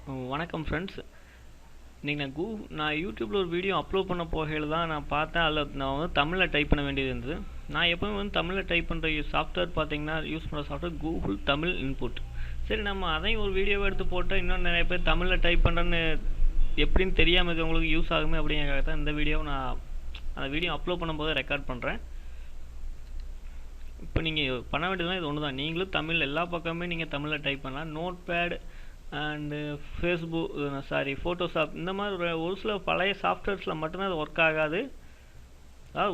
வணக்கம் ஃப்ரெண்ட்ஸ். இன்றைக்கி நான் யூடியூப்பில் ஒரு வீடியோ அப்லோட் பண்ண போகையில் தான் நான் பார்த்தேன். அதில் நான் வந்து தமிழில் டைப் பண்ண வேண்டியது இருந்தது. நான் எப்போவுமே வந்து தமிழில் டைப் பண்ணுற சாஃப்ட்வேர் பார்த்தீங்கன்னா யூஸ் பண்ணுற சாஃப்ட்வேர் கூகுள் தமிழ் இன்புட். சரி, நம்ம அதையும் ஒரு வீடியோவை எடுத்து போட்டால் இன்னும் நிறைய பேர் தமிழில் டைப் பண்ணுறேன்னு எப்படின்னு தெரியாமல் இருக்கவங்களுக்கு யூஸ் ஆகுமே அப்படிங்கிறதுக்காக தான் இந்த வீடியோவை நான் அந்த வீடியோ அப்லோட் பண்ணும்போது ரெக்கார்ட் பண்ணுறேன். இப்போ நீங்கள் பண்ண வேண்டியதுலாம் இது ஒன்று தான். நீங்களும் தமிழ் எல்லா பக்கமே நீங்கள் தமிழில் டைப் பண்ணலாம். நோட் பேட் அண்டு ஃபோட்டோஷாப் இந்த மாதிரி ஒரு சில பழைய சாஃப்ட்வேர்ஸில் மட்டும்தான் அது ஒர்க் ஆகாது. அதாவது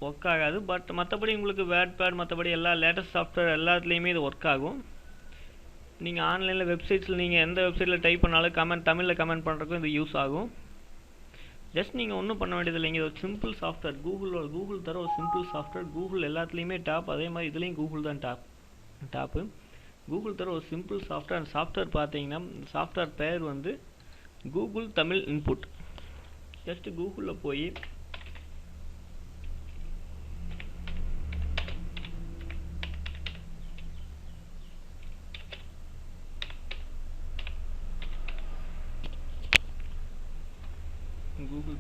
ஒர்க் ஆகாது. பட் மற்றபடி உங்களுக்கு வேட் பேட் மற்றபடி எல்லா லேட்டஸ்ட் சாஃப்ட்வேர் எல்லாத்துலேயுமே இது ஒர்க் ஆகும். நீங்கள் ஆன்லைனில் வெப்சைட்ஸில் நீங்கள் எந்த வெப்சைட்டில் டைப் பண்ணாலும் தமிழில் கமெண்ட் பண்ணுறதுக்கும் இது யூஸ் ஆகும். ஜஸ்ட் நீங்கள் ஒன்றும் பண்ண வேண்டியது இல்லைங்க. இது ஒரு சிம்பிள் சாஃப்ட்வேர். கூகுள் தர ஒரு சிம்பிள் சாஃப்ட்வேர். கூகுள் எல்லாத்துலேயுமே டாப், அதே மாதிரி இதுலேயும் கூகுள் தான் டாப்பு. கூகுள் தர ஒரு சிம்பிள் சாஃப்ட்வேர். அந்த சாஃப்ட்வேர் பார்த்தீங்கன்னா சாஃப்ட்வேர் பேர் வந்து கூகுள் தமிழ் இன்புட். ஜஸ்ட் கூகுளில் போய்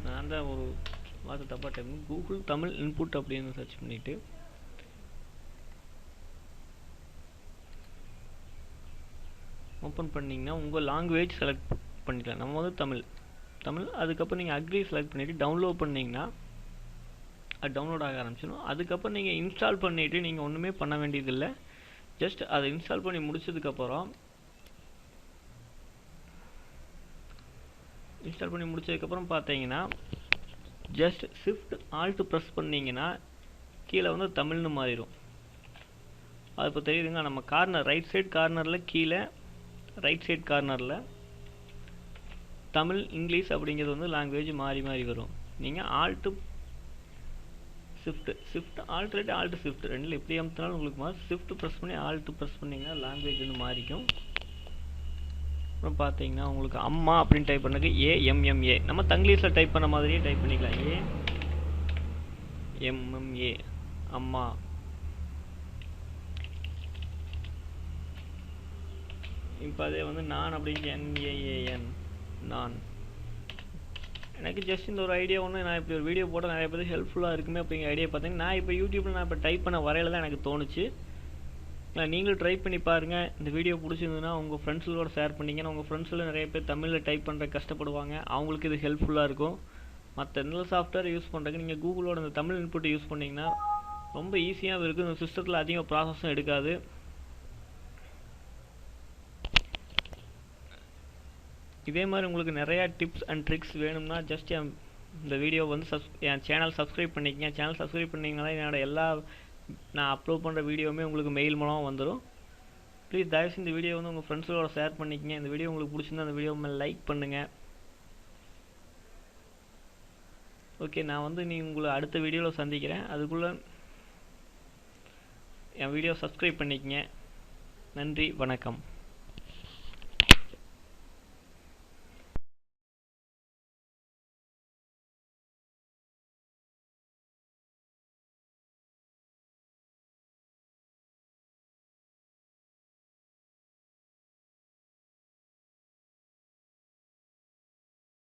நான் தான் ஒரு வார்த்தை தப்பாக டைப் கூகுள் தமிழ் இன்புட் அப்படின்னு சர்ச் பண்ணிவிட்டு ஓப்பன் பண்ணிங்கன்னா உங்கள் லாங்குவேஜ் செலக்ட் பண்ணிக்கலாம். நம்ம வந்து தமிழ் அதுக்கப்புறம் நீங்கள் அக்ரி செலக்ட் பண்ணிவிட்டு டவுன்லோட் பண்ணிங்கன்னா அது டவுன்லோட் ஆக ஆரம்பிச்சிடும். அதுக்கப்புறம் நீங்கள் இன்ஸ்டால் பண்ணிவிட்டு நீங்கள் ஒன்றுமே பண்ண வேண்டியதில்லை. ஜஸ்ட் அதை இன்ஸ்டால் பண்ணி முடிச்சதுக்கப்புறம் பார்த்தீங்கன்னா ஜஸ்ட் ஷிஃப்ட் ஆல்ட் ப்ரெஸ் பண்ணிங்கன்னா கீழே வந்து தமிழ்னு மாறிடும். அது இப்போ தெரியுதுங்க. நம்ம கார்னர் ரைட் சைட் கார்னரில் கீழே ரைட் சைட் கார்னரில் தமிழ் இங்கிலீஷ் அப்படிங்கிறது வந்து லாங்குவேஜ் மாறி வரும். நீங்கள் ஷிஃப்ட் ஆல்ட்ரேட் ஆல்ட் ஷிஃப்ட் ரெண்டில் எப்படி அமுத்தினாலும் உங்களுக்கு மாதிரி ஷிஃப்ட் ப்ரெஸ் பண்ணி ஆல்ட் ப்ரெஸ் பண்ணிங்கன்னா லாங்குவேஜ் வந்து மாறிக்கும். அப்புறம் பார்த்தீங்கன்னா உங்களுக்கு அம்மா அப்படின்னு டைப் பண்ணதுக்கு AMMA நம்ம தங்கிலீஷில் டைப் பண்ண மாதிரியே டைப் பண்ணிக்கலாம். AMMA அம்மா. இப்போ அதே வந்து நான் அப்படிங்க NAAN நான். எனக்கு ஜஸ்ட் இந்த ஒரு ஐடியா ஒன்று, நான் இப்படி ஒரு வீடியோ போட்டால் நிறைய பேருக்கு ஹெல்ப்ஃபுல்லாக இருக்குமே அப்படிங்கிற ஐடியா பார்த்தீங்கன்னா நான் இப்போ யூடியூப்பில் நான் இப்போ டைப் பண்ண வரையில் தான் எனக்கு தோணுச்சு. நீங்களும் ட்ரை பண்ணி பாருங்கள். இந்த வீடியோ பிடிச்சிருந்ததுன்னா உங்கள் ஃப்ரெண்ட்ஸுகளோட ஷேர் பண்ணிங்கன்னா உங்கள் ஃப்ரெண்ட்ஸில் நிறைய பேர் தமிழில் டைப் பண்ணுற கஷ்டப்படுவாங்க. அவங்களுக்கு இது ஹெல்ப்ஃபுல்லாக இருக்கும். மற்ற நல்ல சாஃப்ட்வேர் யூஸ் பண்ணுறதுக்கு நீங்கள் கூகுளோட இந்த தமிழ் இன்புட் யூஸ் பண்ணிங்கன்னா ரொம்ப ஈஸியாகவும் இருக்குது. இந்த சிஸ்டத்தில் அதிகம் ப்ராசஸும் எடுக்காது. இதே மாதிரி உங்களுக்கு நிறையா டிப்ஸ் அண்ட் ட்ரிக்ஸ் வேணும்னா ஜஸ்ட் இந்த வீடியோ வந்து என் சேனல் சப்ஸ்கிரைப் பண்ணிக்கங்க. சேனல் சப்ஸ்கிரைப் பண்ணிங்கனால என்னோட நான் அப்லோட் பண்ணுற வீடியோவுமே உங்களுக்கு மெயில் மூலமாக வந்துடும். ப்ளீஸ் தயவுசெய்து இந்த வீடியோ வந்து உங்கள் ஃப்ரெண்ட்ஸோட ஷேர் பண்ணிக்கங்க. இந்த வீடியோ உங்களுக்கு பிடிச்சிருந்தா அந்த வீடியோ மேலே லைக் பண்ணுங்கள். ஓகே, நான் வந்து உங்களை அடுத்த வீடியோவில் சந்திக்கிறேன். அதுக்குள்ளே என் வீடியோ சப்ஸ்கிரைப் பண்ணிக்கங்க. நன்றி, வணக்கம்.